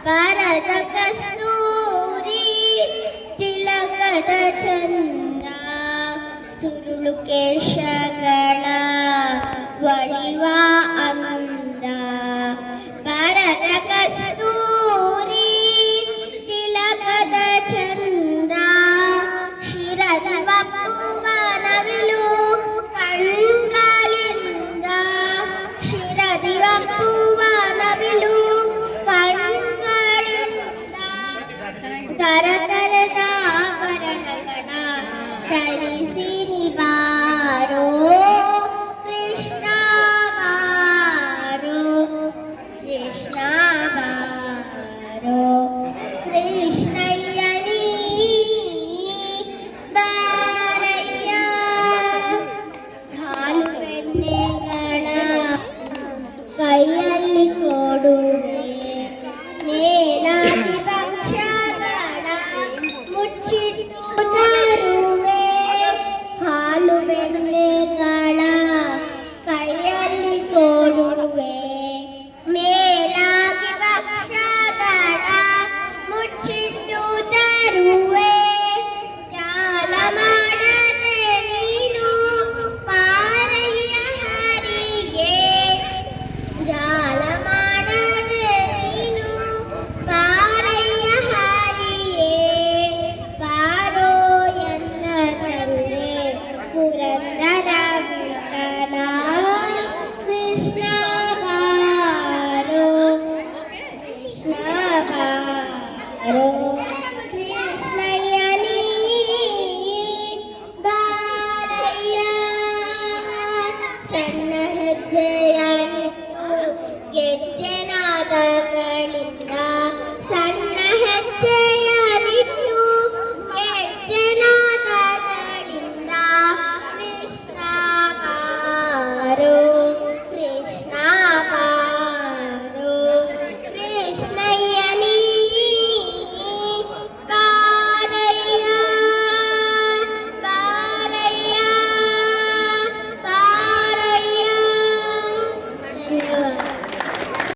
ಭಾರತ ಕಸ್ತೂರಿ ತಿಲಕದ ಚಂದ ಸುರುಳು ಕೇಶಗಳ ಒಳಿವ ಅಂದ ಭಾರತ ಕಸ್ತೂರಿ ತಿಲಕದ ಚಂದ ಶಿರದ ಬಪ್ಪುವ ನವಿಲು ಕಣ್ಗಳಿಂದ ಶಿರದಿ ಬಪ್ಪುವ ನವಿಲು ಕಣ್ಗಳಿಂದ ತರತರದ ಆಭರಣಗಳ ಧರಿಸಿ ನಿವಾರೋ ಕೃಷ್ಣ ಬಾರೋ ಕೃಷ್ಣ ಬಾರೋ ಕೃಷ್ಣಯ್ಯ ನೀ ಬಾರಯ್ಯ ಹಾಲು ಬೆಣ್ಣೆಗಳ ಕೈಯಲ್ಲಿ ಕೊಡುವೆ ಮೇಲಾಗಿ ಭಕ್ಷ್ಯಗಳ ಮುಚ್ಚಿಟ್ಟು ತರುವೆ ಹಾಲು ಬೆಣ್ಣೆಗಳ ಕೈಯಲ್ಲಿ ಕೊಡುವೆ ಮೇಲಾಗಿ ಭಕ್ಷ್ಯಗಳ ಮುಚ್ಚಿಟ್ಟು ತರುವೆ ಜಾಲ ಮಾಡದೆ ನೀನು ಪಾರಯ್ಯ ಹರಿಗೆ ಜಾಲ ಮಾಡದೆ ನೀನು ಪಾರಯ್ಯ ಹರಿಯೇ ಬಾರೋ ಎನ್ನ ತಂದೆ ಪುರಂದರ ವಿಠಲ ಕೃಷ್ಣ ಬಾರೋ ಕೃಷ್ಣ ಬಾರೋ